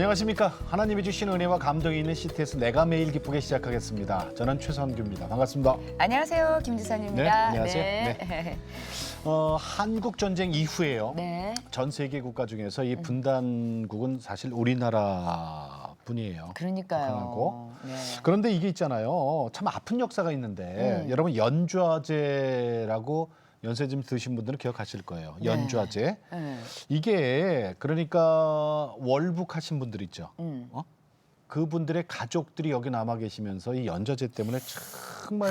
안녕하십니까. 하나님이 주신 은혜와 감동이 있는 CTS 내가 매일 기쁘게 시작하겠습니다. 저는 최선규입니다. 반갑습니다. 안녕하세요. 김지선입니다. 네, 안녕하세요. 한국 전쟁 이후에요. 네. 전 세계 국가 중에서 이 분단국은 사실 우리나라 뿐이에요. 그러니까요. 북한하고. 네. 그런데 이게 있잖아요. 참 아픈 역사가 있는데 여러분 연좌제라고 연세 좀 드신 분들은 기억하실 거예요. 연좌제. 네. 이게 그러니까 월북하신 분들 있죠. 음. 그분들의 가족들이 여기 남아 계시면서 이 연좌제 때문에 정말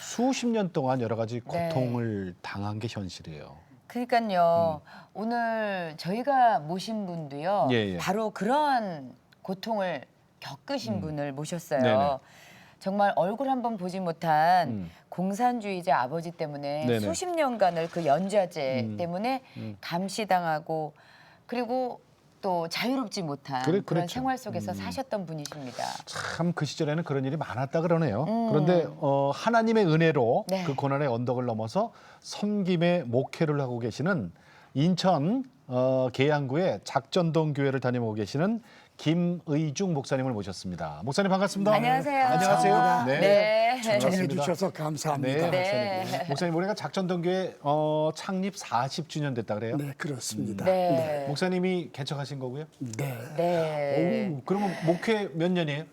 수십 년 동안 여러 가지 고통을 당한 게 현실이에요. 그러니까요. 오늘 저희가 모신 분도요. 예, 예. 바로 그런 고통을 겪으신 분을 모셨어요. 네네. 정말 얼굴 한번 보지 못한 공산주의자 아버지 때문에 네네. 수십 년간을 그 연좌제 때문에 감시당하고 그리고 또 자유롭지 못한 그런 그렇죠. 생활 속에서 사셨던 분이십니다. 참 그 시절에는 그런 일이 많았다 그러네요. 그런데 하나님의 은혜로 네. 그 고난의 언덕을 넘어서 섬김의 목회를 하고 계시는 인천 계양구의 작전동 교회를 다니고 계시는 김의중 목사님을 모셨습니다. 목사님 반갑습니다. 안녕하세요. 안녕하세요. 네. 초청해 주셔서 감사합니다. 네, 목사님. 목사님 우리가 작전동 교회 창립 40주년 됐다 그래요? 네, 그렇습니다. 네. 목사님이 개척하신 거고요? 네. 네. 오, 그러면 목회 몇 년이에요?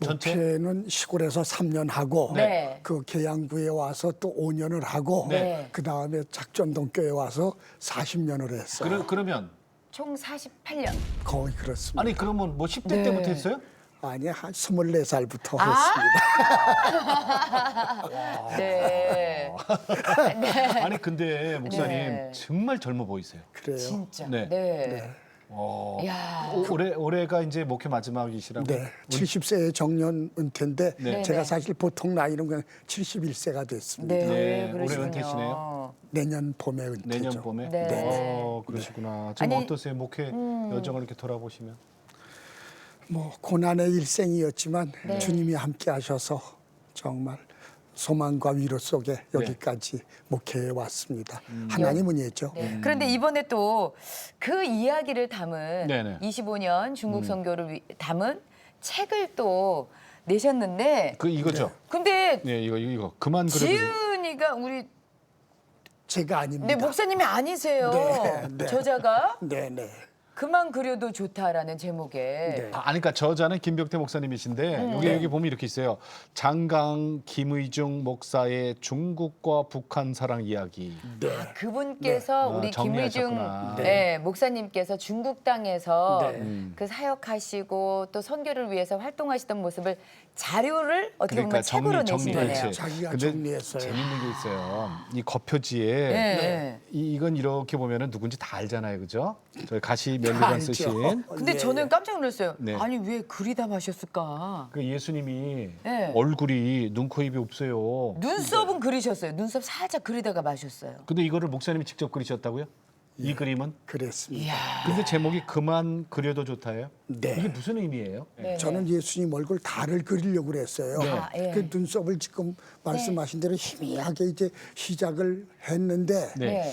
전체? 목회는 시골에서 3년 하고 네. 그 계양구에 와서 또 5년을 하고 네. 그다음에 작전동 교회 와서 40년을 했어요. 그러면 총 48년. 거의 그렇습니다. 아니 그러면 뭐 10대 네. 때부터 했어요? 아니 한 24살부터 아. 했습니다. 네. 아니 근데 목사님 네. 정말 젊어 보이세요. 그래요. 진짜. 네. 네. 어, 야. 올해가 이제 목회 마지막이시라고. 네, 70세의 정년 은퇴인데 네. 제가 네. 사실 보통 나이는 그냥 71세가 됐습니다. 네. 네, 그러시군요. 올해 은퇴시네요. 내년 봄에 은퇴죠. 내년 봄에. 네. 그러시구나. 지금 아니, 어떠세요? 목회 여정을 이렇게 돌아보시면. 뭐 고난의 일생이었지만 네. 주님이 함께 하셔서 정말 소망과 위로 속에 여기까지 목회해 왔습니다. 하나님 은혜죠. 네. 그런데 이번에 또 그 이야기를 담은 네네. 25년 중국 선교를 담은 책을 또 내셨는데 그 이거죠. 근데 네, 이거 그만 그래도. 지은이가 우리 제가 아닙니다. 네, 목사님이 아니세요. 네, 네. 저자가 네, 네. 그만 그려도 좋다라는 제목의 네. 아니 그러니까 저자는 김병태 목사님이신데 여기 보면 이렇게 있어요. 장강 김의중 목사의 중국과 북한 사랑 이야기. 네. 그분께서 네. 우리 아, 김의중 정리하셨구나. 네, 목사님께서 중국 땅에서 네. 그 사역하시고 또 선교를 위해서 활동하시던 모습을 자료를 어떻게 보면 책으로 내신 거네요. 그렇지. 자기가 근데 정리했어요. 재밌는 게 있어요. 이 겉표지에 네. 이건 이렇게 보면은 누군지 다 알잖아요, 그죠? 저희 가시 멜리관 알죠. 쓰신 근데 네. 저는 깜짝 놀랐어요. 네. 아니 왜 그리다 마셨을까? 그 예수님이 네. 얼굴이 눈, 코, 입이 없어요. 눈썹은 그리셨어요. 눈썹 살짝 그리다가 마셨어요. 근데 이거를 목사님이 직접 그리셨다고요? 이 그림은? 그랬습니다. 이야. 근데 제목이 그만 그려도 좋다예요? 네. 이게 무슨 의미예요? 네. 저는 예수님 얼굴 다를 그리려고 그랬어요. 아, 예. 그 눈썹을 지금 말씀하신 대로 희미하게 이제 시작을 했는데 네. 네.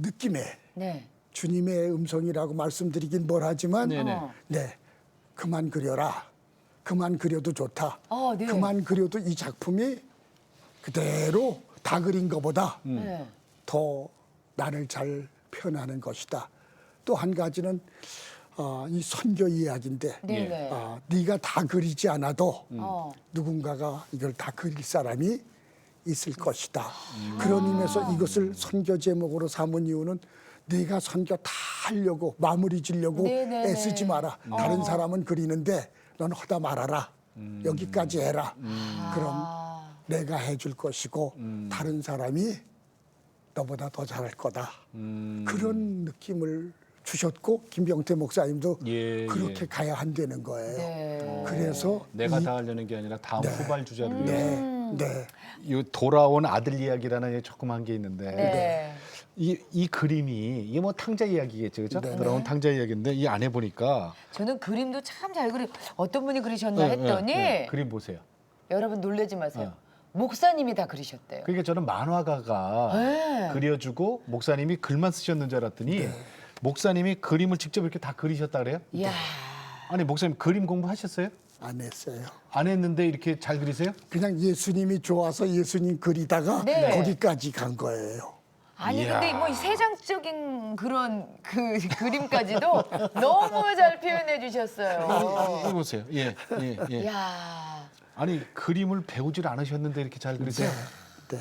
느낌에 네. 주님의 음성이라고 말씀드리긴 뭘 하지만 네네. 네, 그만 그려라. 그만 그려도 좋다. 네. 그만 그려도 이 작품이 그대로 다 그린 것보다 네. 더 나를 잘 표현하는 것이다. 또 한 가지는 이 선교 이야기인데 네. 네. 네가 다 그리지 않아도 누군가가 이걸 다 그릴 사람이 있을 것이다. 그런 의미에서 이것을 선교 제목으로 삼은 이유는 네가 선교 다 하려고 마무리 지려고 네네네. 애쓰지 마라. 다른 사람은 그리는데 넌 하다 말아라. 여기까지 해라. 그럼 내가 해줄 것이고 다른 사람이 너보다 더 잘할 거다. 그런 느낌을 주셨고 김병태 목사님도 예, 그렇게 예. 가야 한다는 거예요. 네. 그래서 내가 다 하려는 게 아니라 다음 후발주자를 위해서. 네. 이 돌아온 아들 이야기라는 조그만 게 있는데 네. 이 그림이 이게 뭐 탕자 이야기겠죠, 그죠? 네. 돌아온 탕자 이야기인데 이 안에 보니까 저는 그림도 참 잘 그리 어떤 분이 그리셨나 했더니 그림 보세요. 여러분 놀라지 마세요. 목사님이 다 그리셨대요. 그러니까 저는 만화가가 네. 그려주고 목사님이 글만 쓰셨는 줄 알았더니 목사님이 그림을 직접 이렇게 다 그리셨다 그래요? 이야. 아니 목사님 그림 공부하셨어요? 안 했어요. 안 했는데 이렇게 잘 그리세요? 그냥 예수님이 좋아서 예수님 그리다가 네. 거기까지 간 거예요. 아니 이야. 근데 뭐 이 세상적인 그런 그 그림까지도 너무 잘 표현해 주셨어요. 이거 보세요. 예, 예, 예. 야. 아니 그림을 배우질 않으셨는데 이렇게 잘 그리세요? 네.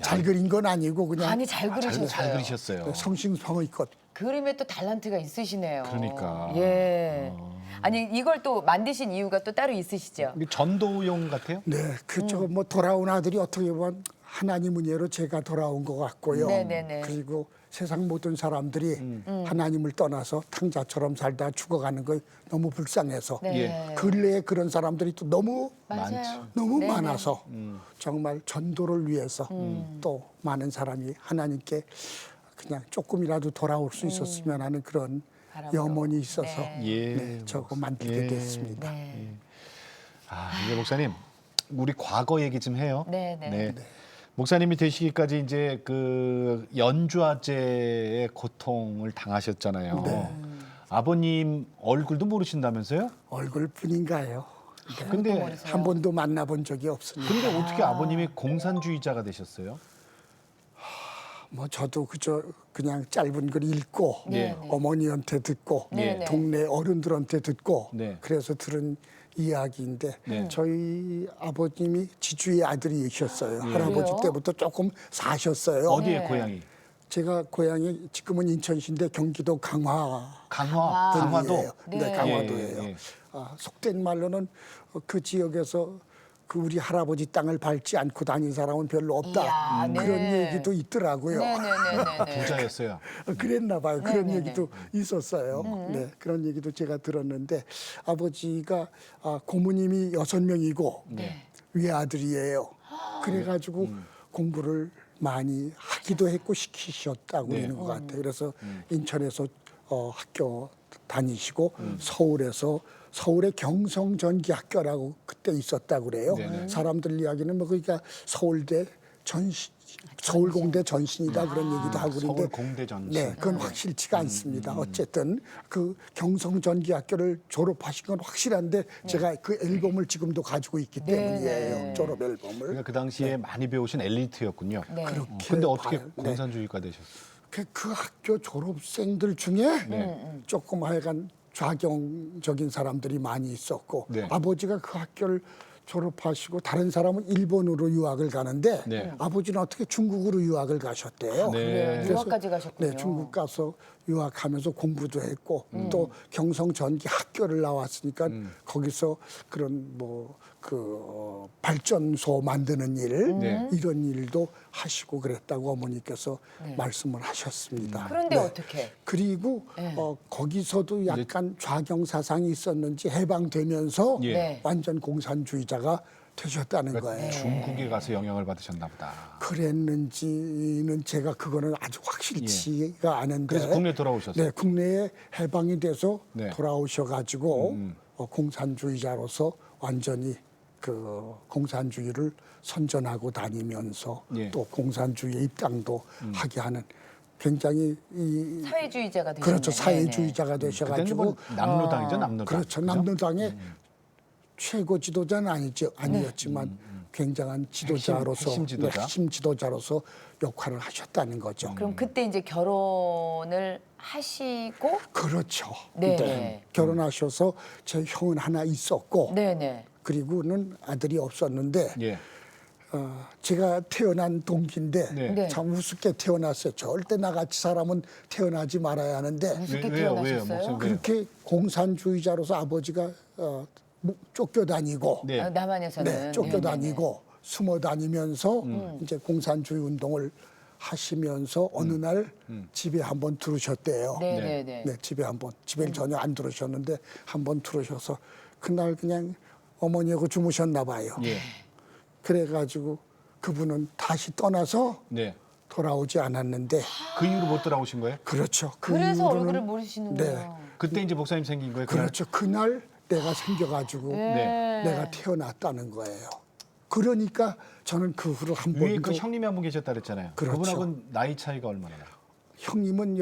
잘 그린 건 아니고 그냥 아니 잘 그리셨어요. 잘 그리셨어요. 성심성의껏. 그림에 또 탤런트가 있으시네요. 그러니까. 예. 아니 이걸 또 만드신 이유가 또 따로 있으시죠? 이게 전도용 같아요? 네, 그쪽 뭐 돌아온 아들이 어떻게 보면 하나님 은혜로 제가 돌아온 것 같고요. 네네네. 그리고 세상 모든 사람들이 하나님을 떠나서 탕자처럼 살다 죽어가는 거 너무 불쌍해서 네. 근래에 그런 사람들이 또 너무 맞아요. 너무 네네. 많아서 정말 전도를 위해서 또 많은 사람이 하나님께 그냥 조금이라도 돌아올 수 있었으면 하는 그런 바람으로. 염원이 있어서 네. 예. 네, 저거 만들게 예. 됐습니다. 네. 아, 이제 목사님, 우리 과거 얘기 좀 해요. 네, 네. 목사님이 되시기까지 이제 그 연좌제의 고통을 당하셨잖아요. 네. 아버님 얼굴도 모르신다면서요? 얼굴뿐인가요? 근데 모르세요. 한 번도 만나본 적이 없습니다. 근데 어떻게 아버님이 공산주의자가 되셨어요? 뭐 저도 그저 그냥 짧은 글 읽고 네, 네. 어머니한테 듣고 네, 네. 동네 어른들한테 듣고 네. 그래서 들은 이야기인데 네. 저희 아버님이 지주의 아들이셨어요. 할아버지 그래요? 때부터 조금 사셨어요. 어디에 네. 고향이? 제가 고향이 지금은 인천시인데 경기도 강화 강화도. 분이에요. 네. 네, 강화도예요. 예, 예. 아, 속된 말로는 그 지역에서 그 우리 할아버지 땅을 밟지 않고 다닌 사람은 별로 없다. 이야, 네. 그런 얘기도 있더라고요. 네네네네. 부자였어요. 그랬나 봐요. 그런 네네네. 얘기도 있었어요. 네, 그런 얘기도 제가 들었는데 아버지가 고모님이 6명이고 외아들이에요. 그래가지고 공부를 많이 하기도 했고 시키셨다고 네. 그러는 것 같아요. 그래서 인천에서 학교 다니시고 서울의 경성전기학교라고 그때 있었다고 그래요. 네네. 사람들 이야기는 뭐 그러니까 서울대 전신 서울공대 전신이다 그런 얘기도 하고 그런데 서울공대 전신. 네, 그건 확실치가 않습니다. 어쨌든 그 경성전기학교를 졸업하신 건 확실한데 제가 그 앨범을 지금도 가지고 있기 때문이에요. 네. 졸업 앨범을. 그러니까 그 당시에 많이 배우신 엘리트였군요. 네. 근데 어떻게 봐요. 네. 공산주의가 되셨어요? 그 학교 졸업생들 중에 조금 하여간 좌경적인 사람들이 많이 있었고 네. 아버지가 그 학교를 졸업하시고 다른 사람은 일본으로 유학을 가는데 네. 아버지는 어떻게 중국으로 유학을 가셨대요. 네. 그래서 유학까지 가셨군요. 네, 중국 가서 유학하면서 공부도 했고 또 경성전기 학교를 나왔으니까 거기서 그런 뭐 그 발전소 만드는 일 네. 이런 일도 하시고 그랬다고 어머니께서 말씀을 하셨습니다. 그런데 네. 어떻게? 그리고 거기서도 약간 좌경 사상이 있었는지 해방되면서 예. 네. 완전 공산주의자가 되셨다는 거예요. 중국에 가서 영향을 받으셨나 보다. 그랬는지는 제가 그거는 아주 확실치가 않은데. 그래서 국내 돌아오셨어요? 네, 국내에 해방이 돼서 네. 돌아오셔가지고 공산주의자로서 완전히 그 공산주의를 선전하고 다니면서 예. 또 공산주의의 입당도 하게 하는 굉장히 사회주의자가 되셨네요. 그렇죠 네네. 사회주의자가 그때는 되셔가지고 뭐 남로당이죠, 남로당. 그렇죠. 그죠? 남로당의 최고 지도자는 아니었지만 굉장한 지도자로서 핵심 지도자? 핵심 지도자로서 역할을 하셨다는 거죠. 그럼 그때 이제 결혼을 하시고 그렇죠. 네. 결혼하셔서 제 형은 하나 있었고 네네. 그리고는 아들이 없었는데 예. 제가 태어난 동기인데 네. 네. 참 우습게 태어났어요. 절대 나같이 사람은 태어나지 말아야 하는데 어떻게 왜요? 태어나셨어요? 목사님, 왜요? 그렇게 공산주의자로서 아버지가 쫓겨다니고 네. 남한에서는 네, 쫓겨다니고 숨어 다니면서 이제 공산주의 운동을 하시면서 어느 날 집에 한번 들으셨대요. 네네네. 네, 집에 전혀 안 들으셨는데 한번 들으셔서 그날 그냥 어머니하고 주무셨나 봐요. 예. 그래가지고 그분은 다시 떠나서 네. 돌아오지 않았는데 그 이후로 못 돌아오신 거예요? 그렇죠. 그 그래서 이후로는 얼굴을 모르시는 네. 거예요. 그때 이제 목사님 생긴 거예요? 그날? 그렇죠. 그날 내가 생겨가지고 네. 내가 태어났다는 거예요. 그러니까 저는 그 후로 한 위에 번도 그 형님이 한 분 계셨다 그랬잖아요. 그렇죠. 그분하고는 나이 차이가 얼마나 나요? 형님은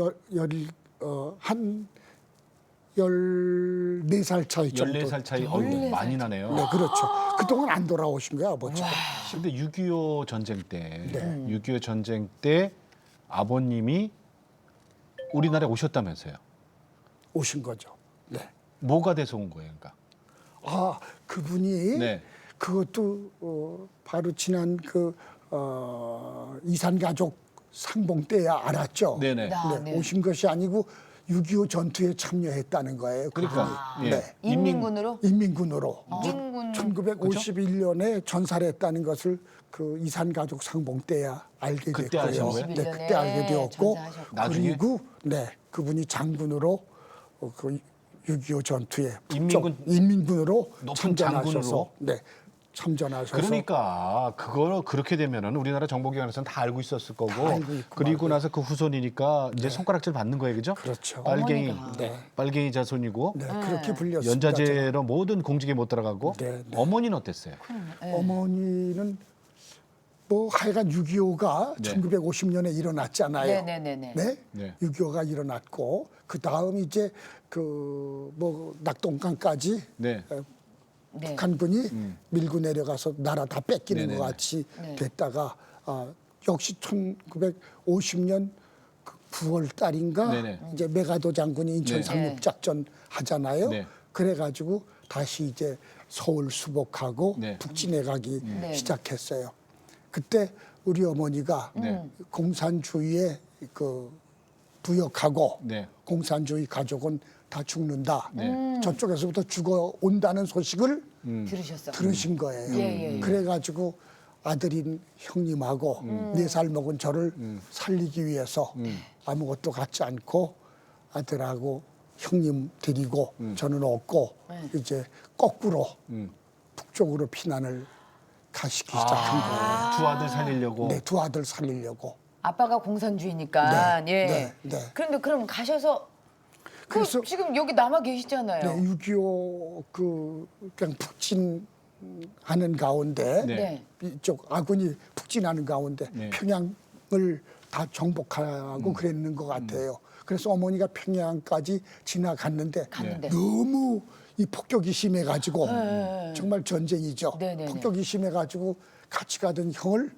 한 14살 차이 정도. 14살 차이 많이 나네요. 네, 그렇죠. 그동안 안 돌아오신 거야, 아버지가. 근데 6.25 전쟁 때, 네. 6.25 전쟁 때 아버님이 우리나라에 오셨다면서요. 오신 거죠. 네. 뭐가 돼서 온 거예요, 그러니까? 아, 그분이 네. 그것도 바로 지난 이산가족 상봉 때야 알았죠. 네네. 나- 네, 네. 오신 것이 아니고 6.25 전투에 참여했다는 거예요. 그러니까 그분이. 예. 네. 인민군으로? 인민군으로 인민군 1951년에 전사를 것을 그 이산가족 상봉 때야 알게 그때 됐고요. 아신 거예요? 네, 51년에 그때 알게 되었고 전사하셨고. 나중에? 그리고 네, 그분이 장군으로 그 6.25 전투에 인민군으로 높은 참전하셔서 장군으로? 네, 참전하셔서 그러니까 그걸 그렇게 되면은 우리나라 정보기관에서는 다 알고 있었을 거고 알고 있고 그리고 말고요. 나서 그 후손이니까 이제 손가락질 받는 거예요, 그죠? 그렇죠. 빨갱이, 어머니가. 네. 빨갱이 자손이고 네, 그렇게 불렸습니다. 연좌제로 모든 공직에 못 들어가고 네, 네. 어머니는 어땠어요? 네. 어머니는 뭐 하여간 6.25가 네. 1950년에 일어났잖아요. 네네네네. 네? 네. 6.25가 일어났고 그 다음 이제 뭐 낙동강까지 네. 네. 북한군이 밀고 내려가서 나라 다 뺏기는 네네네. 것 같이 네. 됐다가 역시 1950년 9월 달인가 네네. 이제 메가도 장군이 인천 네. 상륙작전 하잖아요. 네. 그래가지고 다시 이제 서울 수복하고 네. 북진해 가기 네. 시작했어요. 그때 우리 어머니가 네. 공산주의에 부역하고 네. 공산주의 가족은 다 죽는다. 네. 저쪽에서부터 죽어 온다는 소식을 들으셨어. 들으신 거예요. 예. 그래가지고 아들인 형님하고 4살 먹은 저를 살리기 위해서 아무것도 갖지 않고 아들하고 형님 데리고 저는 없고 이제 거꾸로 북쪽으로 피난을 가시기 시작한 거예요. 두 아들 살리려고. 네, 두 아들 살리려고. 아빠가 공산주의니까. 네, 예. 네, 네. 그런데 그럼 가셔서 그래서- 지금 여기 남아 계시잖아요. 네, 6.25 그냥 북진하는 가운데 네. 네. 이쪽 아군이 북진하는 가운데 네. 평양을 다 정복하고 그랬는 것 같아요. 그래서 어머니가 평양까지 지나갔는데 갔는데. 너무 이 폭격이 심해가지고 정말 전쟁이죠. 네네네. 폭격이 심해가지고 같이 가던 형을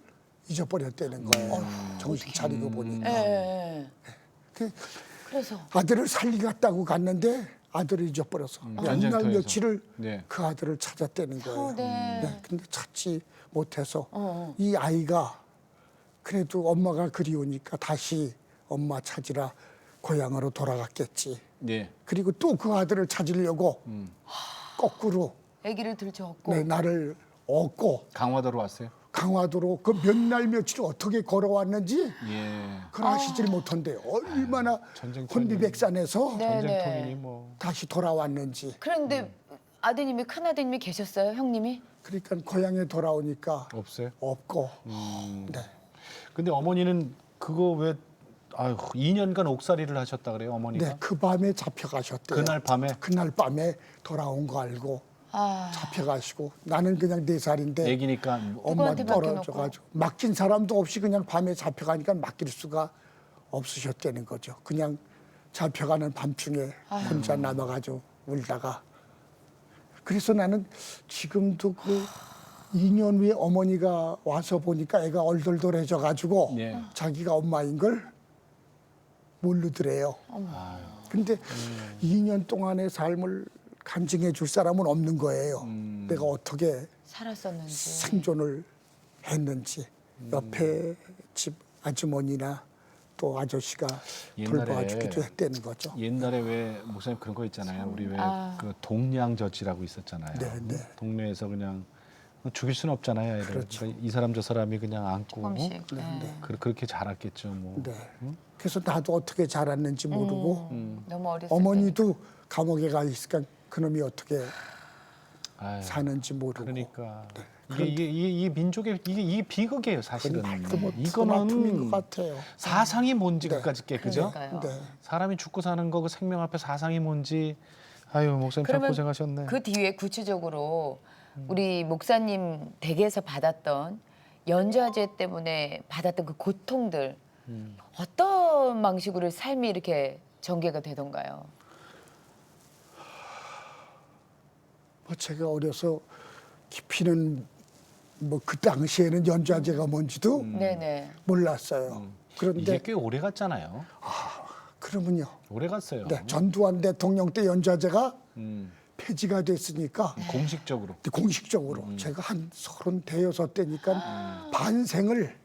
잊어버렸다는 거예요. 정신 차리고 보니까. 예. 그 그래서 아들을 살리겠다고 갔는데 아들을 잊어버려서 몇 날 전쟁터에서. 며칠을 네. 그 아들을 찾았다는 거예요. 네. 근데 찾지 못해서 어. 이 아이가 그래도 엄마가 그리우니까 다시 엄마 찾으라 고향으로 돌아갔겠지. 네. 그리고 또 그 아들을 찾으려고 거꾸로 아기를 들쳐업고 네, 나를 얻고 강화도로 왔어요. 강화도로 그 몇 날 며칠 어떻게 걸어왔는지 예. 그걸 아시질 못한데 얼마나 전쟁터는- 혼비백산에서 네. 전쟁통이니 뭐. 다시 돌아왔는지. 그런데 아드님이 큰 아드님이 계셨어요, 형님이? 그러니까 고향에 돌아오니까 없어요. 없고. 네. 근데 어머니는 그거 왜 아유 2년간 옥살이를 하셨다 그래요, 어머니가? 네, 그 밤에 잡혀가셨대요. 그날 밤에? 그날 밤에 돌아온 거 알고 아, 잡혀가시고 나는 그냥 4살인데 애기니까 엄마 누구한테 떨어져가지고 맡긴 사람도 없이 그냥 밤에 잡혀가니까 맡길 수가 없으셨다는 거죠. 그냥 잡혀가는 밤중에 혼자 남아가지고 울다가 그래서 나는 지금도 그 2년 후에 어머니가 와서 보니까 애가 얼떨떨해져가지고 예. 자기가 엄마인 걸 모르더래요. 근데 2년 동안의 삶을 간증해 줄 사람은 없는 거예요. 내가 어떻게 살았었는지. 생존을 했는지 옆에 집 아주머니나 또 아저씨가 옛날에 돌봐주기도 했다는 거죠. 옛날에 왜 목사님 그런 거 있잖아요. 우리 왜 아. 그 동량저치라고 있었잖아요. 네, 네. 동네에서 그냥 죽일 수는 없잖아요. 애를. 그렇죠. 그러니까 이 사람 저 사람이 그냥 안고 조금씩. 네. 그렇게 자랐겠죠. 뭐. 네. 그래서 나도 어떻게 자랐는지 모르고 너무 어렸을 때. 어머니도 감옥에 가 있으니까 그놈이 어떻게 아유, 사는지 모르고. 그러니까 이게 이 민족의 이게 비극이에요, 사실은. 뭐 아픔인 이거는 것 같아요. 사상이 뭔지 끝까지 깨그죠. 그러니까요. 네. 사람이 죽고 사는 거 그 생명 앞에 사상이 뭔지. 아유 목사님 참 그러면 고생하셨네. 그 뒤에 구체적으로 우리 목사님 댁에서 받았던 연좌제 때문에 받았던 그 고통들 어떤 방식으로 삶이 이렇게 전개가 되던가요? 뭐 제가 어려서 깊이는 뭐 그 당시에는 연좌제가 뭔지도 네네. 몰랐어요. 이게 그런데 꽤 오래 갔잖아요. 그러면요. 오래 갔어요. 네, 전두환 대통령 때 연좌제가 음, 폐지가 됐으니까 공식적으로. 공식적으로 제가 한 36대니까 반생을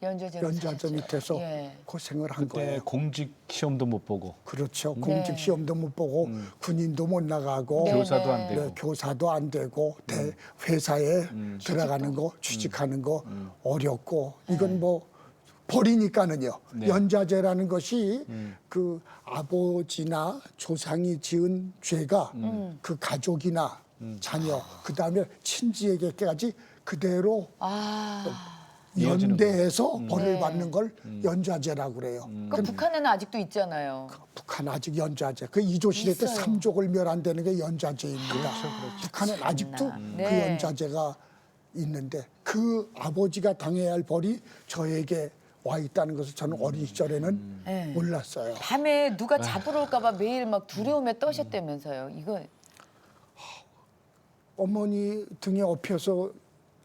연좌제로 연좌제 사셨죠. 밑에서 예. 고생을 한 그때 거예요. 공직 시험도 못 보고 그렇죠. 공직 시험도 못 보고 군인도 못 나가고 네, 교사도 안 네. 되고. 네, 교사도 안 되고 회사에 들어가는 거 취직하는 거 어렵고 이건 뭐 버리니까는요. 네. 연좌제라는 것이 그 아버지나 조상이 지은 죄가 그 가족이나 자녀 그다음에 친지에게까지 그대로 아, 이어지는 연대해서 벌을 네. 받는 걸 연좌제라고 그래요. 그 북한에는 아직도 있잖아요. 북한 아직 연좌제. 그 이조 시대 때 있어요. 삼족을 멸한다는 게 연좌제입니다. 북한은 아직도 네. 그 연좌제가 있는데 그 아버지가 당해야 할 벌이 저에게 와 있다는 것을 저는 어린 시절에는 네. 몰랐어요. 밤에 누가 잡으러 올까봐 매일 막 두려움에 떠셨다면서요. 이거 어머니 등에 업혀서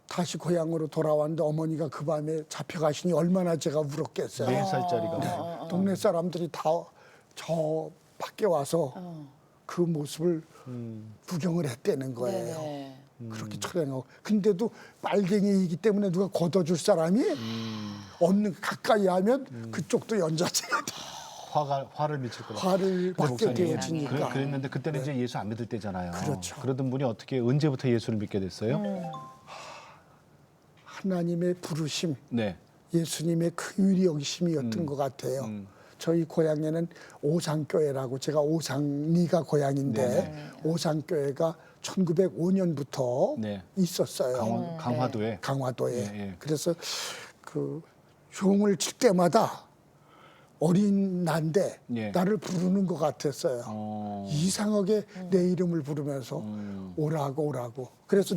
다시 고향으로 돌아왔는데 어머니가 그 밤에 잡혀가시니 얼마나 제가 울었겠어요. 4살짜리가. 동네 사람들이 다 저 밖에 와서 그 모습을 구경을 했다는 거예요. 네네. 그렇게 촬영하고 근데도 빨갱이이기 때문에 누가 걷어줄 사람이 없는 가까이 하면 그쪽도 연좌제가 돼. 화를 미칠 거라. 화를 받게 목사님, 되어지니까. 그랬는데 그때는 이제 예수 안 믿을 때잖아요. 그렇죠. 그러던 분이 어떻게 언제부터 예수를 믿게 됐어요? 하나님의 부르심, 네. 예수님의 긍휼히 여기심이었던 것 같아요. 저희 고향에는 오상교회라고 제가 오상리가 고향인데 오상교회가 1905년부터 네. 있었어요. 강화도에. 강화도에. 예, 예. 그래서 그 종을 칠 때마다 어린 난데 예. 나를 부르는 것 같았어요. 이상하게 내 이름을 부르면서 오라고. 그래서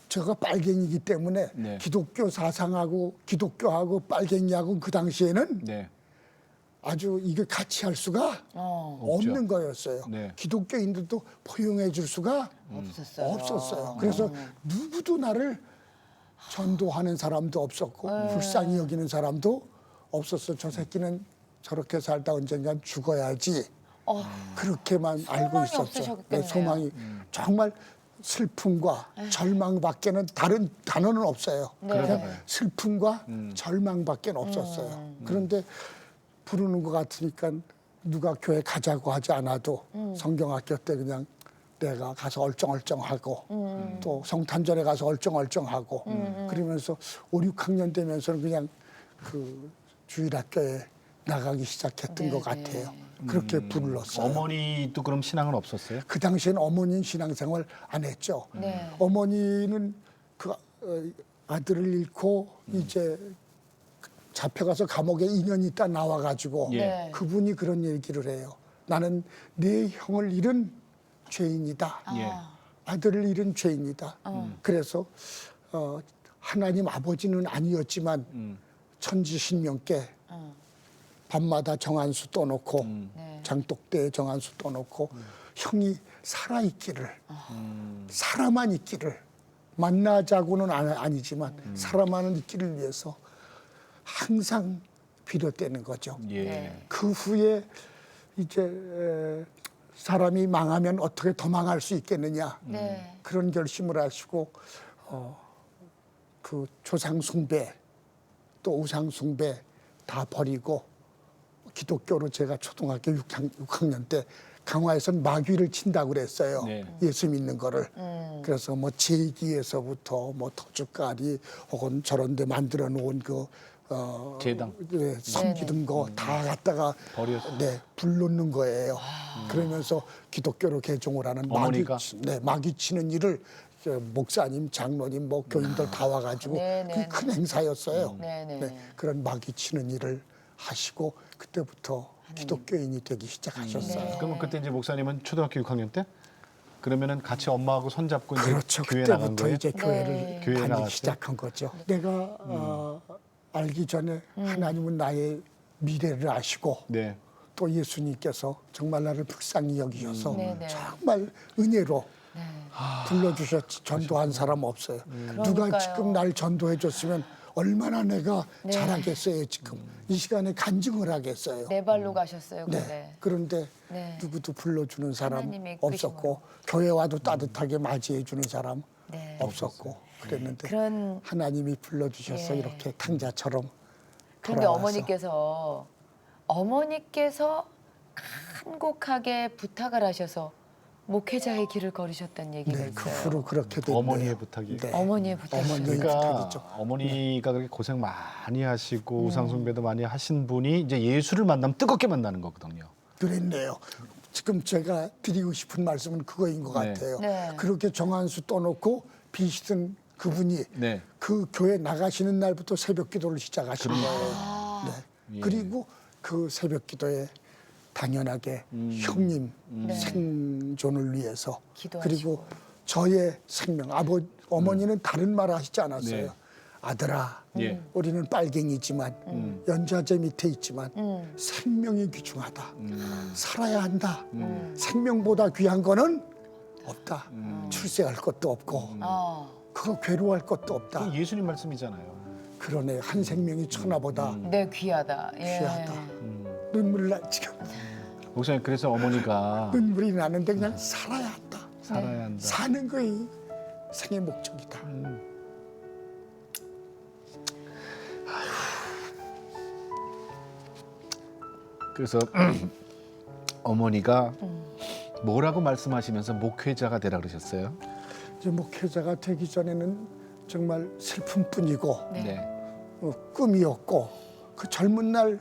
제가 빨갱이기 때문에 네. 기독교 사상하고 기독교하고 빨갱이하고 그 당시에는 네. 아주 이게 같이 할 수가 없는 거였어요. 네. 기독교인들도 포용해 줄 수가 없었어요. 그래서 누구도 나를 전도하는 사람도 없었고 불쌍히 여기는 사람도 없었어. 저 새끼는 저렇게 살다 언젠간 죽어야지. 그렇게만 알고 소망이 있었죠. 없으셨겠네요. 소망이 정말 슬픔과 절망밖에는 다른 단어는 없어요. 그냥 슬픔과 절망밖에 없었어요. 그런데 부르는 것 같으니까 누가 교회 가자고 하지 않아도 성경학교 때 그냥 내가 가서 얼쩡얼쩡하고 또 성탄절에 가서 얼쩡얼쩡하고 그러면서 5, 6학년 되면서는 그냥 그 주일학교에 나가기 시작했던 것 같아요. 그렇게 불렀어요. 어머니도 그럼 신앙은 없었어요? 그 당시에는 어머니는 신앙생활 안 했죠. 네. 어머니는 그 아들을 잃고 이제 잡혀가서 감옥에 2년 있다 나와가지고 예. 네. 그분이 그런 얘기를 해요. 나는 내 형을 잃은 죄인이다. 예. 아들을 잃은 죄인이다. 그래서 하나님 아버지는 아니었지만 천지신명께 밤마다 정한수 떠놓고 네. 장독대에 정한수 떠놓고 형이 살아있기를 살아만 있기를 만나자고는 아니지만 살아만 있기를 위해서 항상 비롯되는 거죠. 예. 네. 그 후에 이제 사람이 망하면 어떻게 더 망할 수 있겠느냐 네. 그런 결심을 하시고 그 조상 숭배 또 우상 숭배 다 버리고 기독교로 제가 초등학교 6학년 때 강화에서는 마귀를 친다고 그랬어요. 네. 예수 믿는 거를. 그래서 뭐 제기에서부터 뭐 터줏가리 혹은 저런 데 만들어 놓은 그 제당. 네, 섬기던 거 다 갖다가 버렸어요. 네, 불 놓는 거예요. 그러면서 기독교로 개종을 하는 어머니가? 마귀 치는 일을 목사님, 장로님, 뭐 교인들 다 와가지고 네, 그게 네, 큰 행사였어요. 네, 네. 네, 그런 마귀 치는 일을 하시고 그때부터 기독교인이 되기 시작하셨어요. 그러면 그때 이제 목사님은 초등학교 6학년 때? 그러면은 같이 엄마하고 손잡고 이제 그렇죠. 교회 나간 그때부터 거예요? 이제 교회를 네. 교회에 다니기 나갔어요? 시작한 거죠. 내가 알기 전에 하나님은 나의 미래를 아시고 네. 또 예수님께서 정말 나를 불쌍히 여기셔서 네네. 정말 은혜로 네. 불러주셨지. 전도한 사람 없어요. 누가 그러니까요. 지금 날 전도해 줬으면 얼마나 내가 네. 잘하겠어요. 지금 이 시간에 간증을 하겠어요. 네 발로 가셨어요. 네. 근데. 그런데 네. 누구도 불러주는 사람 하나님의 없었고 교회 와도 따뜻하게 맞이해 주는 사람 네. 없었고 그랬는데 그런 하나님이 불러주셔서 예. 이렇게 탕자처럼 그런데 돌아와서 어머니께서 간곡하게 부탁을 하셔서 목회자의 길을 걸으셨다는 얘기가 네, 그 있어요. 후로 그렇게 됐네요. 어머니의 부탁이. 네. 어머니의 부탁이. 어머니의 그러니까 부탁이죠. 어머니가 그렇게 고생 많이 하시고 우상 숭배도 많이 하신 분이 이제 예수를 만나면 뜨겁게 만나는 거거든요. 그랬네요. 지금 제가 드리고 싶은 말씀은 그거인 것 네. 같아요. 네. 그렇게 정한수 떠놓고 빚이던 그분이 네. 그 교회 나가시는 날부터 새벽 기도를 시작하신 거예요. 아. 네. 예. 그리고 그 새벽 기도에 당연하게 형님 생존을 위해서 기도하시고. 그리고 저의 생명 어머니는 다른 말 하시지 않았어요. 네. 아들아, 예. 우리는 빨갱이지만 연좌제 밑에 있지만 생명이 귀중하다. 살아야 한다. 생명보다 귀한 거는 없다. 출세할 것도 없고 아. 그거 괴로워할 것도 없다. 그건 예수님 말씀이잖아요. 그러네 한 생명이 천하보다 네 귀하다. 예. 귀하다. 눈물 나 지금 목사님 그래서 어머니가 눈물이 나는데 그냥 살아야 한다. 살아야 한다. 사는 거이 생의 목적이다. 그래서 어머니가 뭐라고 말씀하시면서 목회자가 되라 그러셨어요? 이제 목회자가 되기 전에는 정말 슬픔뿐이고 네. 네. 꿈이었고 그 젊은 날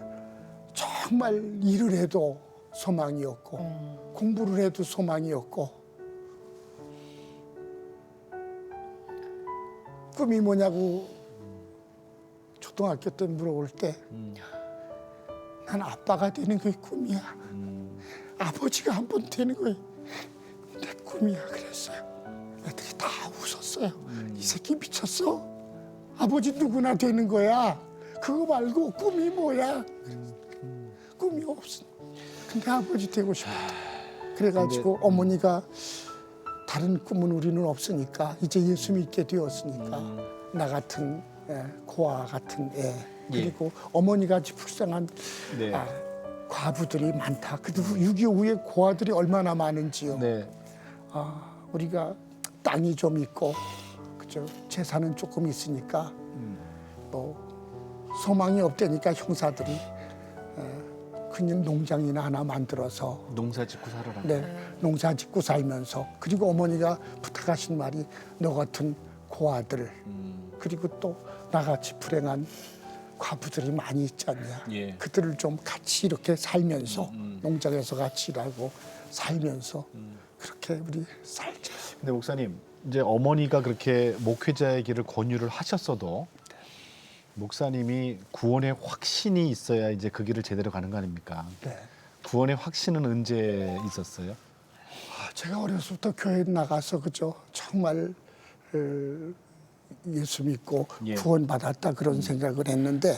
정말 일을 해도 소망이었고 공부를 해도 소망이었고 꿈이 뭐냐고 초등학교 때 물어볼 때 난 아빠가 되는 게 꿈이야. 아버지가 한 번 되는 게 내 꿈이야 그랬어요. 애들이 다 웃었어요. 이 새끼 미쳤어? 아버지 누구나 되는 거야. 그거 말고 꿈이 뭐야? 꿈이 없어. 근데 아버지 되고 싶었다. 그래가지고 어머니가 다른 꿈은 우리는 없으니까 이제 예수 믿게 되었으니까 나 같은 고아 같은 애 그리고 어머니같이 불쌍한 네. 과부들이 많다. 그래도 6.25 후에 고아들이 얼마나 많은지요. 네. 우리가 땅이 좀 있고 그죠 재산은 조금 있으니까 뭐 소망이 없다니까 형사들이 그냥 농장이나 하나 만들어서 농사 짓고 살아라. 네, 농사 짓고 살면서 그리고 어머니가 부탁하신 말이 너 같은 고아들 그리고 또 나같이 불행한 과부들이 많이 있지 않냐. 예. 그들을 좀 같이 이렇게 살면서 농장에서 같이 일하고 살면서 그렇게 우리 살자. 근데 목사님 이제 어머니가 그렇게 목회자의 길을 권유를 하셨어도 목사님이 구원의 확신이 있어야 이제 그 길을 제대로 가는 거 아닙니까? 네. 구원의 확신은 언제 있었어요? 제가 어려서부터 교회 나가서 그죠 정말 예수 믿고 예. 구원받았다 그런 생각을 했는데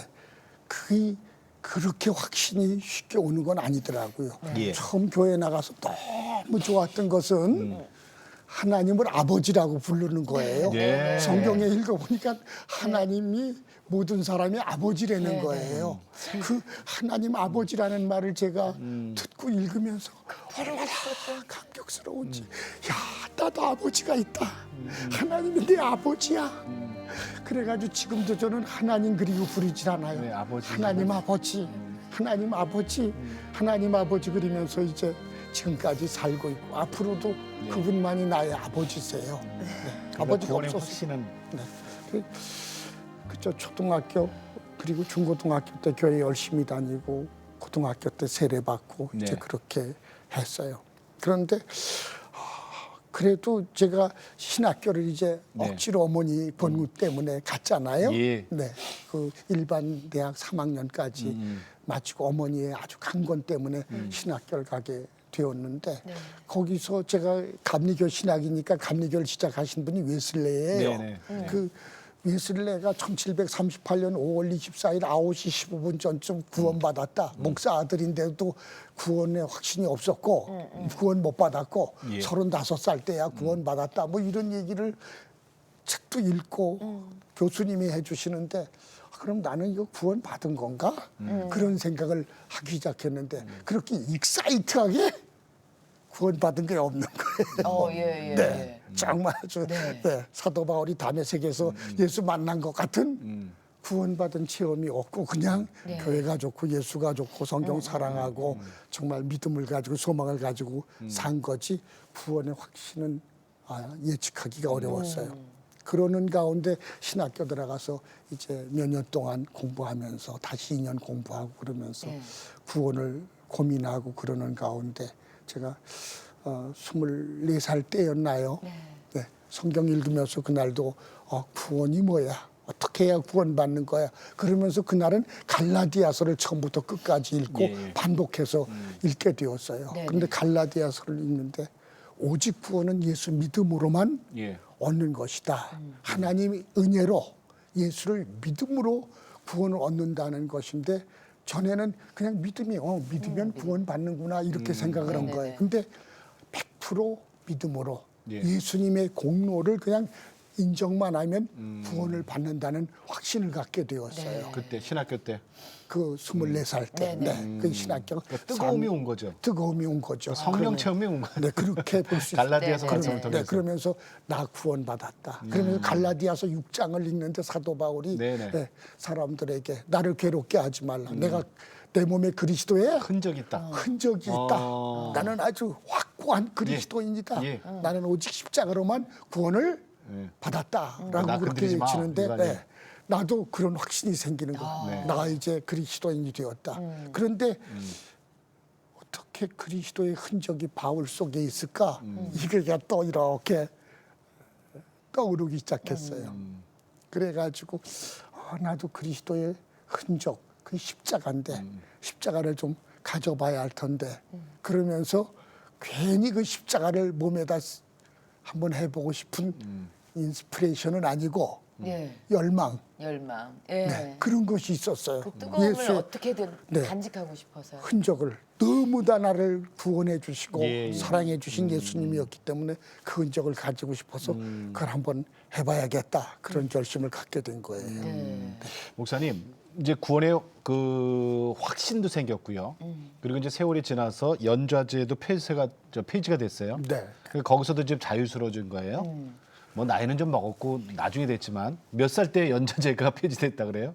그게 그렇게 확신이 쉽게 오는 건 아니더라고요. 예. 처음 교회 나가서 너무 좋았던 것은 하나님을 아버지라고 부르는 거예요. 네. 성경에 읽어보니까 하나님이 모든 사람이 아버지라는 거예요. 그 하나님 아버지라는 말을 제가 듣고 읽으면서 얼마나 감격스러운지. 야, 나도 아버지가 있다. 하나님이 내 아버지야. 그래가지고 지금도 저는 하나님 그리고 부르질 않아요. 네, 아버지. 하나님 아버지, 하나님 아버지, 하나님 아버지 그리면서 이제 지금까지 살고 있고 앞으로도 그분만이 나의 아버지세요. 네. 그러니까 아버지가 구원의 없었어요. 확신은 네. 그저 초등학교 그리고 중고등학교 때 교회 열심히 다니고 고등학교 때 세례 받고 네. 이제 그렇게 했어요. 그런데 그래도 제가 신학교를 이제 네. 억지로 어머니 번구 때문에 갔잖아요. 예. 네, 그 일반 대학 3학년까지 마치고 어머니의 아주 강권 때문에 신학교를 가게 되었는데 거기서 제가 감리교 신학이니까 감리교를 시작하신 분이 웨슬레예요. 네네. 그 웨슬레가 1738년 5월 24일 9시 15분 전쯤 구원받았다. 목사 아들인데도 구원에 확신이 없었고 구원 못 받았고 예. 35살 때야 구원받았다. 뭐 이런 얘기를 책도 읽고 교수님이 해주시는데 그럼 나는 이거 구원 받은 건가? 그런 생각을 하기 시작했는데 그렇게 익사이트하게 구원 받은 게 없는 거예요. 예. 네, 정말 아주 네. 네, 사도 바울이 다메섹에서 예수 만난 것 같은 구원받은 체험이 없고 그냥 네. 교회가 좋고 예수가 좋고 성경 사랑하고 정말 믿음을 가지고 소망을 가지고 산 거지 구원의 확신은 예측하기가 어려웠어요. 그러는 가운데 신학교 들어가서 이제 몇 년 동안 공부하면서 다시 2년 공부하고 그러면서 네. 구원을 고민하고 그러는 가운데 제가 24살 때였나요? 네, 성경 읽으면서 그날도 구원이 뭐야? 어떻게 해야 구원받는 거야? 그러면서 그날은 갈라디아서를 처음부터 끝까지 읽고 예. 반복해서 읽게 되었어요. 네네. 그런데 갈라디아서를 읽는데 오직 구원은 예수 믿음으로만 예. 얻는 것이다. 하나님의 은혜로 예수를 믿음으로 구원을 얻는다는 것인데 전에는 그냥 믿으면 구원받는구나 이렇게 생각을 한 네네네. 거예요. 근데 100% 믿음으로 예. 예수님의 공로를 그냥 인정만 하면 구원을 받는다는 확신을 갖게 되었어요. 네. 그때 신학교 때 그 24살 때. 네네. 그 신학교가 그러니까 뜨거움이 온 거죠. 뜨거움이 온 거죠. 성령 체험이 온 거예요. 네, 그렇게 볼 수 있어요. 갈라디아서 네, 말씀을 네. 통해서. 네, 그러면서 나 구원받았다. 그러면서 갈라디아서 6장을 읽는데 사도 바울이 네네. 네, 사람들에게 나를 괴롭게 하지 말라. 내가 내 몸에 그리스도의 흔적 있다. 흔적이 있다. 나는 아주 확고한 그리스도인이다. 예. 나는 오직 십자가로만 구원을 예. 받았다라고 나 그렇게 건드리지 마, 외치는데 이거 아니에요? 네, 나도 그런 확신이 생기는 거야. 네. 나 이제 그리스도인이 되었다. 그런데 어떻게 그리스도의 흔적이 바울 속에 있을까? 이게 또 이렇게 떠오르기 시작했어요. 그래가지고 나도 그리스도의 흔적, 그 십자가인데 십자가를 좀 가져봐야 할 텐데 그러면서 괜히 그 십자가를 몸에다 한번 해보고 싶은 인스피레이션은 아니고 예. 열망 열망. 네, 그런 것이 있었어요. 그 뜨거움을 예수의 어떻게든 네. 간직하고 싶어서요. 흔적을 너무 다 나를 구원해 주시고 예. 사랑해 주신 예수님이었기 때문에 그 흔적을 가지고 싶어서 그걸 한번 해봐야겠다 그런 결심을 갖게 된 거예요. 네. 목사님 이제 구원의 그 확신도 생겼고요. 그리고 이제 세월이 지나서 연좌제도 폐지가 됐어요. 네. 그 거기서도 지금 자유스러워진 거예요. 뭐 나이는 좀 먹었고 나중에 됐지만 몇 살 때 연좌제가 폐지됐다 그래요?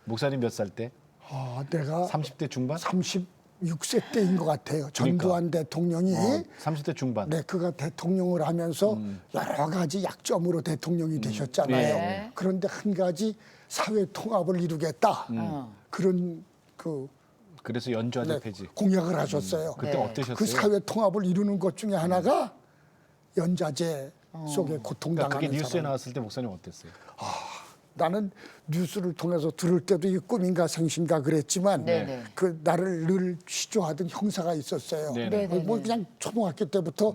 목사님 몇 살 때? 내가 30대 중반? 36세 때인 것 같아요. 전두환 대통령이 30대 중반. 네, 그가 대통령을 하면서 여러 가지 약점으로 대통령이 되셨잖아요. 네. 그런데 한 가지 사회 통합을 이루겠다. 그런 그 그래서 연좌제 네, 폐지. 공약을 하셨어요. 그때 네. 어떠셨어요? 그 사회 통합을 이루는 것 중에 하나가 연좌제 속에 그러니까 고통당하는 그게 뉴스에 사람. 나왔을 때 목사님 어땠어요? 나는 뉴스를 통해서 들을 때도 이게 꿈인가 생신가 그랬지만 네네. 그 나를 늘 취조하던 형사가 있었어요. 네네. 뭐 그냥 초등학교 때부터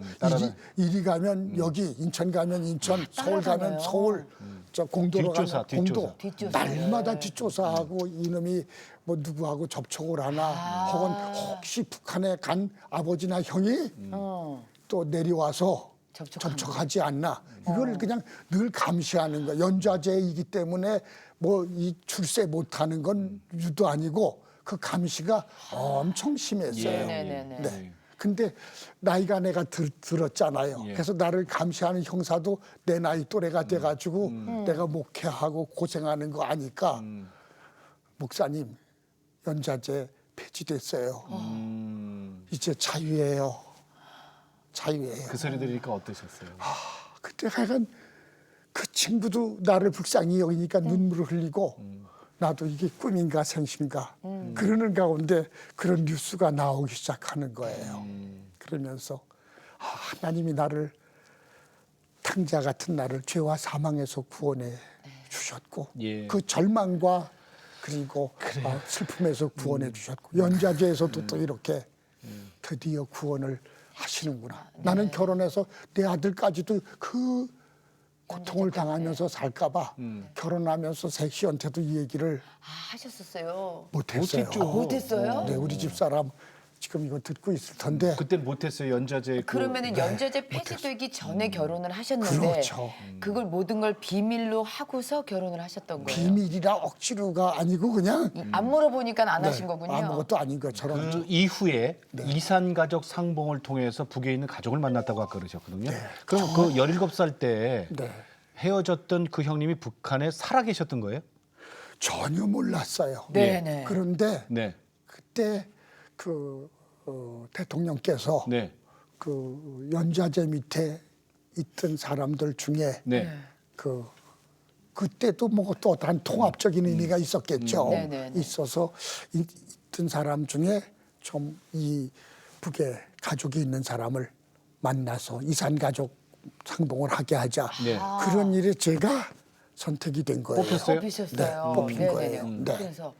이리 가면 여기, 인천 가면 인천, 서울 가면 따라다녀요. 서울, 저 공도로 뒷조사, 가면 공도. 뒷조사. 날마다 뒷조사하고 이놈이 뭐 누구하고 접촉을 하나 혹은 혹시 북한에 간 아버지나 형이 또 내려와서 접촉하지 않나 이걸 그냥 늘 감시하는 거야. 연좌제이기 때문에 뭐 이 출세 못하는 건 유도 아니고 그 감시가 엄청 심했어요. 네네네. 네. 근데 나이가 내가 들었잖아요. 예. 그래서 나를 감시하는 형사도 내 나이 또래가 돼가지고 내가 목회하고 고생하는 거 아니까 목사님 연좌제 폐지됐어요. 이제 자유예요. 자유예요. 그 소리 들으니까 어떠셨어요? 그때 하여간 그 친구도 나를 불쌍히 여기니까 눈물을 흘리고 나도 이게 꿈인가 생신가 그러는 가운데 그런 뉴스가 나오기 시작하는 거예요. 그러면서 하나님이 나를 탕자 같은 나를 죄와 사망에서 구원해 주셨고 예. 그 절망과 그리고 슬픔에서 구원해 주셨고 연좌제에서도 또 이렇게 드디어 구원을 하시는구나. 나는 결혼해서 내 아들까지도 그 고통을 당하면서 살까봐 결혼하면서 색시한테도 이 얘기를 하셨었어요. 못했어요. 못했죠. 못했어요? 네, 우리 집 사람 지금 이거 듣고 있을 텐데. 그때는 못했어요. 연좌제. 그러면은 연좌제 폐지되기 전에 결혼을 하셨는데 그렇죠. 그걸 모든 걸 비밀로 하고서 결혼을 하셨던 거예요. 비밀이라 억지로가 아니고 그냥 안 물어보니까 안 네, 하신 거군요. 아무것도 아닌 것처럼. 그 이후에 이산 가족 상봉을 통해서 북에 있는 가족을 만났다고 아까 그러셨거든요. 그럼 그 17살 때 네. 헤어졌던 그 형님이 북한에 살아 계셨던 거예요? 전혀 몰랐어요. 네네. 그런데 네. 그때 그 대통령께서 네. 그 연좌제 밑에 있던 사람들 중에 네. 그때도 뭐 또 다른 통합적인 의미가 있었겠죠. 네네네. 있어서 있던 사람 중에 좀 이 북에 가족이 있는 사람을 만나서 이산 가족 상봉을 하게 하자. 네. 그런 일에 제가 선택이 된 거예요. 뽑혔어요? 뽑히셨어요. 네, 뽑힌 네네네. 거예요. 네. 그래서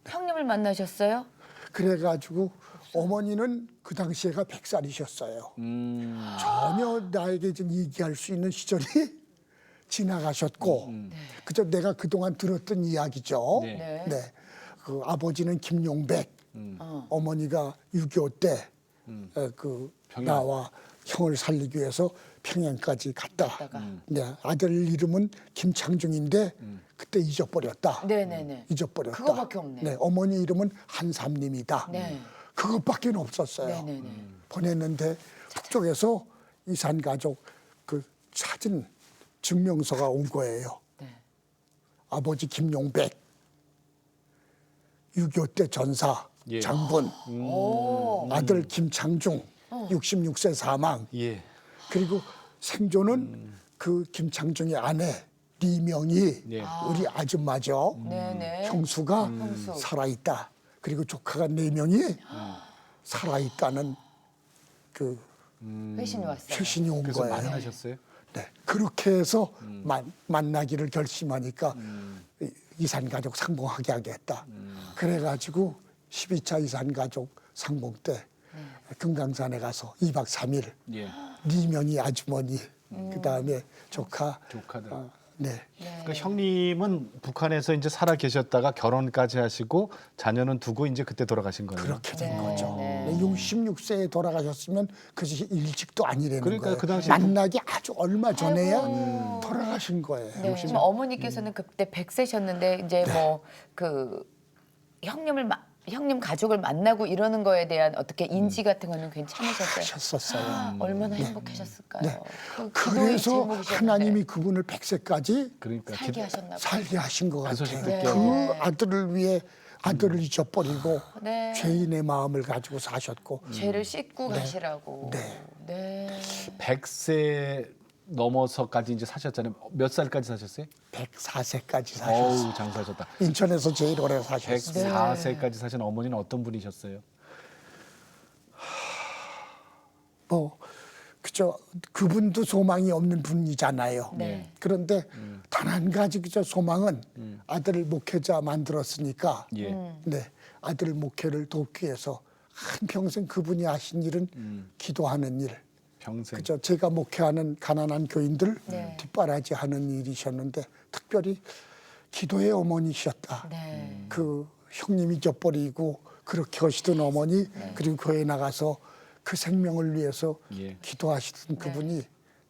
형님을 만나셨어요? 그래가지고 어머니는 그 당시에가 100살이셨어요. 전혀 나에게 좀 얘기할 수 있는 시절이 지나가셨고, 그저 내가 그동안 들었던 이야기죠. 네. 네. 그 아버지는 김용백, 어머니가 6.25 때 평양. 나와 형을 살리기 위해서 평양까지 갔다. 갔다가. 네, 아들 이름은 김창중인데 그때 잊어버렸다. 네네네. 잊어버렸다. 그거밖에 없네. 네, 어머니 이름은 한삼님이다. 네. 그것밖에 없었어요. 네네네. 보냈는데 북쪽에서 이산 가족 그 사진 증명서가 온 거예요. 네. 아버지 김용백, 6.25 때 전사 예. 장군, 오. 아들 김창중, 66세 사망. 예. 그리고 생존은 그 김창중의 아내 리명이 예. 우리 아줌마죠. 네네. 형수가 형수. 살아있다. 그리고 조카가 4명이 살아있다는 그 회신이 왔어요. 표신이 온 그래서 거예요. 만나셨어요? 네. 그렇게 해서 만나기를 결심하니까 이산 가족 상봉하게 하겠다. 그래가지고 12차 이산 가족 상봉 때 금강산에 가서 2박 3일 예. 리명이 아주머니 그다음에 조카 조카들. 네. 그러니까 형님은 북한에서 이제 살아 계셨다가 결혼까지 하시고 자녀는 두고 이제 그때 돌아가신 거예요. 그렇게 된 네, 거죠. 네. 66세에 돌아가셨으면 그것이 일찍도 아니라는 그러니까 거예요. 그 당시에 만나기 아주 얼마 전에야 아이고. 돌아가신 거예요. 네. 지금 어머니께서는 그때 100세셨는데 이제 네. 뭐 그 형님 가족을 만나고 이러는 거에 대한 어떻게 인지 같은 거는 괜찮으셨어요? 하셨었어요. 얼마나 행복하셨을까요? 네. 그 기도의 그래서 제목이셨는데 하나님이 그분을 100세까지 그러니까 살게 하셨나 봐요. 살게 하신 것 그 소식 같아요. 듣게 그 아들을 위해 아들을 잊어버리고 네. 죄인의 마음을 가지고 사셨고 죄를 씻고 가시라고. 네. 네. 100세 넘어서까지 이제 사셨잖아요. 몇 살까지 사셨어요? 104세까지 사셨어요. 어우, 장사하셨다. 인천에서 제일 오래 사셨어요. 104세까지 사신 어머니는 어떤 분이셨어요? 뭐 그저 그분도 소망이 없는 분이잖아요. 네. 그런데 단 한 가지 그저 소망은 아들을 목회자 만들었으니까 예. 네, 아들 목회를 돕기 위해서 한 평생 그분이 하신 일은 기도하는 일. 평생. 그저 제가 목회하는 가난한 교인들 네. 뒷바라지하는 일이셨는데 특별히 기도의 어머니셨다. 네. 그 형님 잊어버리고 그렇게 하시던 어머니 그리고 교회 나가서 그 생명을 위해서 예. 기도하시던 그분이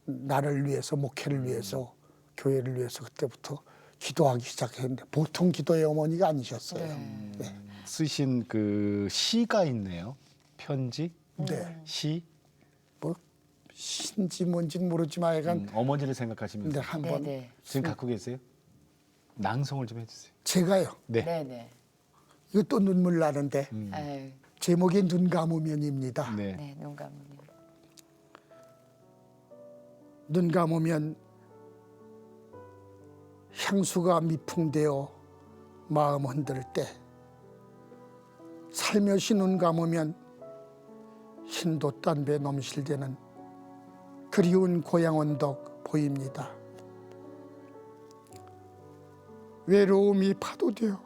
나를 위해서 목회를 위해서 교회를 위해서 그때부터 기도하기 시작했는데 보통 기도의 어머니가 아니셨어요. 네. 쓰신 그 시가 있네요. 편지, 네. 시. 뭐 신지 뭔지는 모르지만 약간 어머니를 생각하시면서 근데 한번 네네. 지금 갖고 계세요? 낭송을 좀 해주세요. 제가요. 네. 네네. 이거 또 눈물 나는데 아유, 제목이 눈 감으면입니다. 네. 네, 눈 감으면. 눈 감으면 향수가 미풍되어 마음 흔들 때 살며시 눈 감으면 흰도 딴배 넘실대는 그리운 고향 언덕 보입니다. 외로움이 파도되어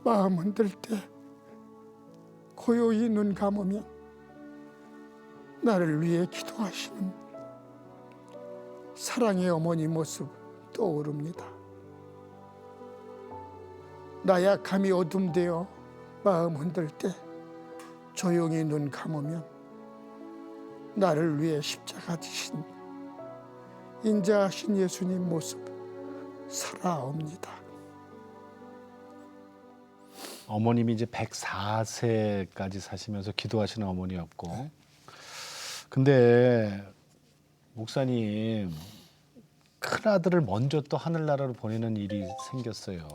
마음 흔들 때 고요히 눈 감으면 나를 위해 기도하시는 사랑의 어머니 모습 떠오릅니다. 나야 감이 어둠되어 마음 흔들 때 조용히 눈 감으면 나를 위해 십자가 지신 인자하신 예수님 모습 살아옵니다. 어머님이 이제 104세까지 사시면서 기도하시는 어머니였고, 근데 목사님 큰 아들을 먼저 또 하늘나라로 보내는 일이 생겼어요.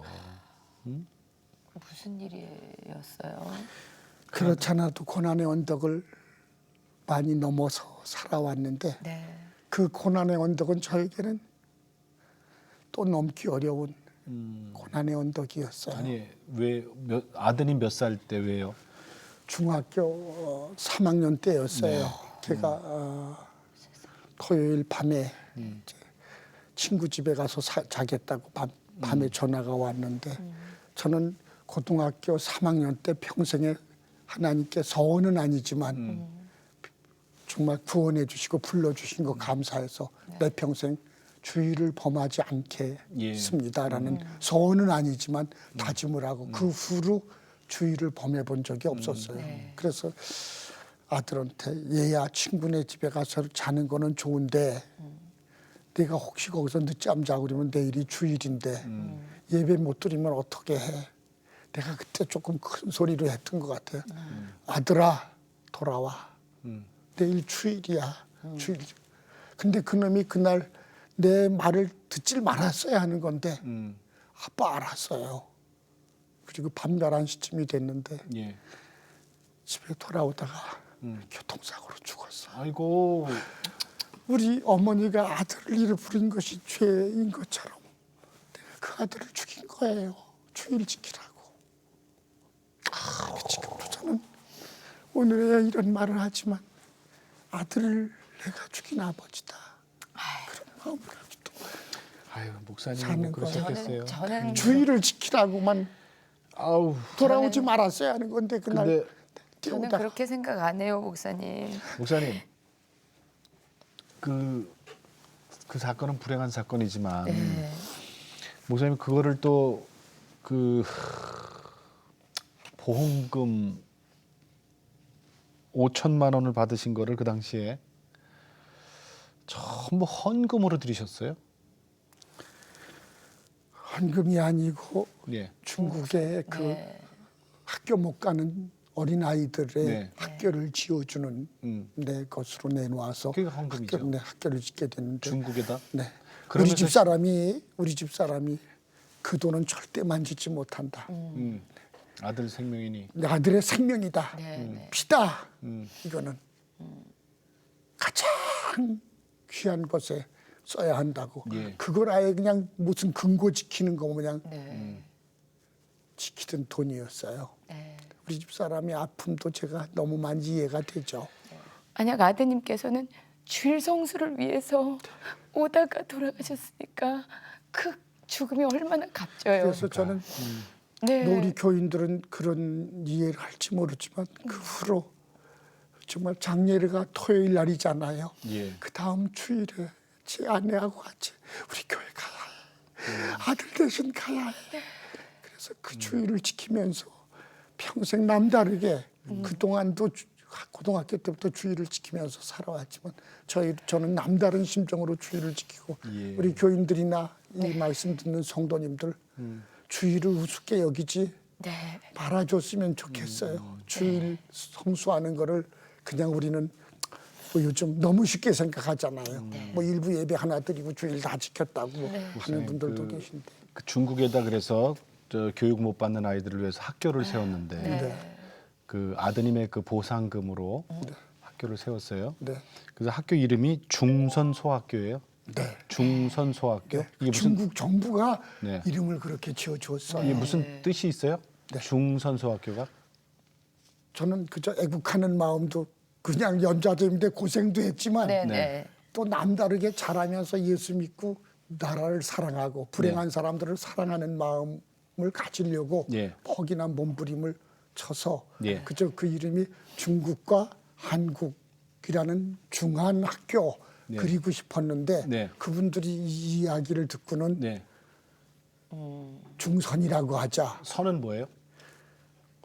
무슨 일이었어요? 그렇잖아도 고난의 언덕을 많이 넘어서 살아왔는데 네. 그 고난의 언덕은 저에게는 또 넘기 어려운 고난의 언덕이었어요. 아니 왜 아드님 몇 살 때 왜요? 중학교 3학년 때였어요. 걔가 토요일 밤에 이제 친구 집에 가서 자겠다고 밤에 전화가 왔는데 저는 고등학교 3학년 때 평생에 하나님께 서원은 아니지만 정말 구원해 주시고 불러주신 거 감사해서 내 평생 주의를 범하지 않겠습니다라는 서원은 아니지만 다짐을 하고 그 후로 주의를 범해 본 적이 없었어요. 그래서 아들한테 얘야 친구네 집에 가서 자는 거는 좋은데 내가 혹시 거기서 늦잠 자고 그러면 내일이 주일인데 예배 못 드리면 어떻게 해? 내가 그때 조금 큰 소리로 했던 것 같아요. 아들아 돌아와. 내일 주일이야. 주일. 근데 그놈이 그날 내 말을 듣질 말았어야 하는 건데 아빠 알았어요. 그리고 밤 11시쯤이 됐는데 예. 집에 돌아오다가 교통사고로 죽었어. 아이고. 우리 어머니가 아들을 잃어버린 것이 죄인 것처럼 내가 그 아들을 죽인 거예요. 주일 지키라고. 지금도 저는 오늘에야 이런 말을 하지만 아들을 내가 죽인 아버지다. 그런 마음을 아직도 아유 목사님 사는 그러셨겠어요. 저는 주의를 지키라고만 아우. 돌아오지 말았어야 하는 건데 그날 근데 저는 뛰어오다가 그렇게 생각 안 해요, 목사님. 목사님 그 사건은 불행한 사건이지만 네. 목사님 그거를 또 그 보험금 5천만 원을 받으신 거를 그 당시에 전부 헌금으로 드리셨어요? 헌금이 아니고 예. 중국에 그 네. 학교 못 가는 어린 아이들의 네. 학교를 지어주는 내 것으로 내놓아서 그게 헌금이죠. 학교를 짓게 됐는데 중국에다. 네. 그러면서 우리 집 사람이 그 돈은 절대 만지지 못한다. 아들 생명이니. 내 아들의 생명이다. 네. 피다. 이거는 가장 귀한 것에 써야 한다고. 예. 그걸 아예 그냥 무슨 근거 지키는 거 그냥 네. 지키던 돈이었어요. 네. 우리 집 사람이 아픔도 제가 너무 많이 이해가 되죠. 만약 아드님께서는 주일 성수를 위해서 오다가 돌아가셨으니까 그 죽음이 얼마나 값져요. 그래서 저는 네. 우리 교인들은 그런 이해를 할지 모르지만 그 후로 정말 장례가 토요일 날이잖아요. 예. 그 다음 주일에 제 아내하고 같이 우리 교회 가야 해. 아들 대신 가야 해. 그래서 그 주일을 지키면서 평생 남다르게 그동안도 고등학교 때부터 주일을 지키면서 살아왔지만 저는 남다른 심정으로 주일을 지키고 예. 우리 교인들이나 이 말씀 듣는 성도님들 주일을 우습게 여기지 네. 말아줬으면 좋겠어요. 주일 성수하는 거를 그냥 우리는 뭐 요즘 너무 쉽게 생각하잖아요. 뭐 일부 예배 하나 드리고 주일 다 지켰다고 하는 분들도 계신데. 그 중국에다 그래서 저 교육 못 받는 아이들을 위해서 학교를 세웠는데 네. 그 아드님의 그 보상금으로 학교를 세웠어요. 네. 그래서 학교 이름이 중선소학교예요. 네. 중선소학교. 이게 무슨 중국 정부가 네. 이름을 그렇게 지어줬어요. 이게 무슨 뜻이 있어요? 중선소학교가? 저는 그저 애국하는 마음도 그냥 연좌제인데 고생도 했지만 네. 네. 네. 또 남다르게 자라면서 예수 믿고 나라를 사랑하고 불행한 네. 사람들을 사랑하는 마음을 가지려고 예. 퍽이나 몸부림을 쳐서 예. 그저 그 이름이 중국과 한국이라는 중한 학교 네. 그리고 싶었는데 네. 그분들이 이 이야기를 듣고는 네. 중선이라고 하자. 선은 뭐예요?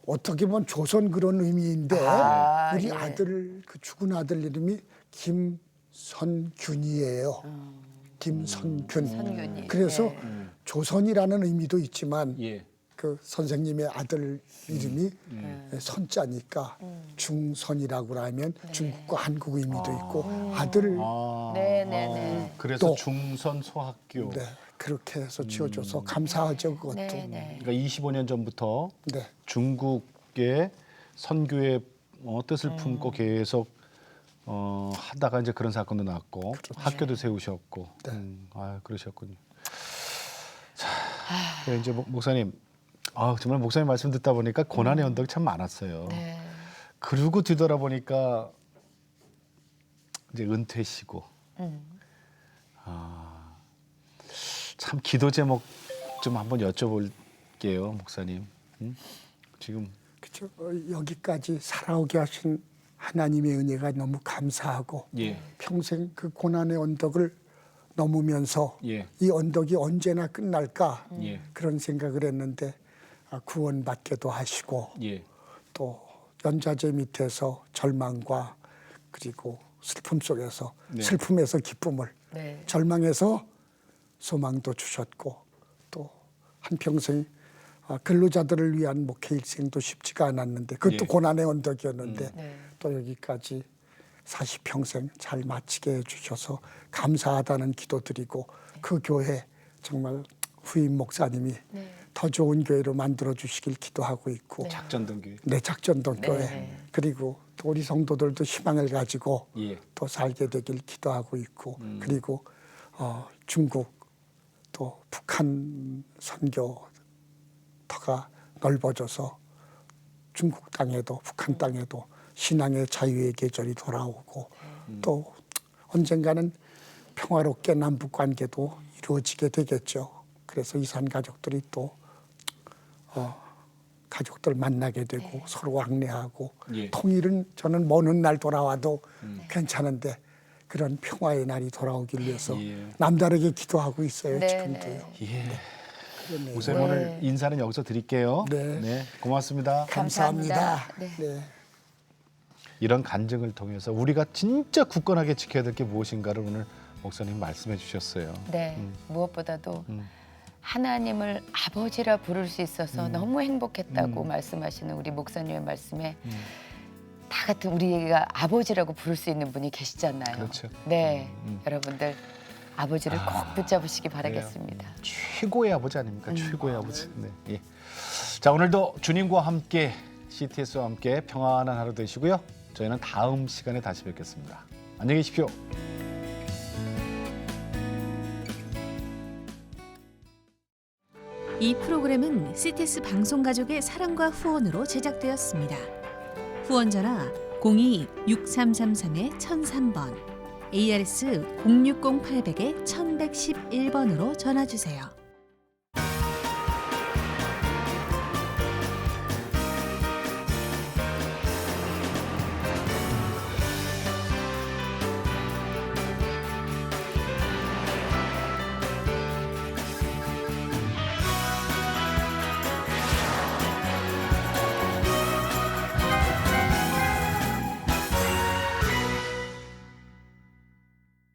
어떻게 보면 조선 그런 의미인데 아, 우리 예. 아들 그 죽은 아들 이름이 김선균이에요. 김선균. 선균이. 그래서 예. 조선이라는 의미도 있지만 예. 그 선생님의 아들 이름이 선자니까 중선이라고 하면 중국과 한국 의미도 있고 아들 아. 네네네. 그래서 또. 중선 소학교. 네, 그렇게 해서 지어줘서 감사하죠 그것도. 네네. 그러니까 25년 전부터 네. 중국의 선교의 뜻을 품고 계속 하다가 이제 그런 사건도 났고 학교도 세우셨고. 네. 아 그러셨군요. 자, 그래 이제 목사님, 정말 목사님 말씀 듣다 보니까 고난의 언덕이 참 많았어요. 네. 그러고 뒤돌아보니까 이제 은퇴시고. 참 기도 제목 좀 한번 여쭤볼게요, 목사님. 지금 그렇죠. 여기까지 살아오게 하신 하나님의 은혜가 너무 감사하고 예. 평생 그 고난의 언덕을 넘으면서 예. 이 언덕이 언제나 끝날까 예. 그런 생각을 했는데 구원받게도 하시고 예. 또 연좌제 밑에서 절망과 그리고 슬픔 속에서 네. 슬픔에서 기쁨을 네. 절망에서 소망도 주셨고 또 한평생 근로자들을 위한 목회 일생도 쉽지가 않았는데 그것도 예. 고난의 언덕이었는데 네. 또 여기까지 40평생 잘 마치게 해주셔서 감사하다는 기도드리고 그 교회 정말 후임 목사님이 네. 더 좋은 교회로 만들어 주시길 기도하고 있고 작전동교회. 네, 작전동 네. 교회 그리고 또 우리 성도들도 희망을 가지고 예. 또 살게 되길 기도하고 있고 그리고 중국 또 북한 선교터가 넓어져서 중국 땅에도 북한 땅에도 신앙의 자유의 계절이 돌아오고 또 언젠가는 평화롭게 남북 관계도 이루어지게 되겠죠. 그래서 이산 가족들이 또 가족들 만나게 되고 서로 왕래하고 예. 통일은 저는 먼 훗날 돌아와도 괜찮은데 그런 평화의 날이 돌아오길 위해서 예. 남다르게 기도하고 있어요. 네, 지금도요. 예. 그러네요. 목사님 오늘 인사는 여기서 드릴게요. 네. 고맙습니다. 감사합니다. 감사합니다. 네. 네. 이런 간증을 통해서 우리가 진짜 굳건하게 지켜야 될 게 무엇인가를 오늘 목사님 말씀해 주셨어요. 네. 무엇보다도 하나님을 아버지라 부를 수 있어서 너무 행복했다고 말씀하시는 우리 목사님의 말씀에 다 같은 우리가 아버지라고 부를 수 있는 분이 계시잖아요. 그렇죠. 네. 여러분들 아버지를 꼭 붙잡으시기 바라겠습니다. 최고의 아버지 아닙니까? 최고의 아버지. 네. 예. 자, 오늘도 주님과 함께 CTS와 함께 평안한 하루 되시고요. 저희는 다음 시간에 다시 뵙겠습니다. 안녕히 계십시오. 이 프로그램은 CTS 방송가족의 사랑과 후원으로 제작되었습니다. 후원 전화 02-6333-1003번, ARS 060-800-1111번으로 전화 주세요.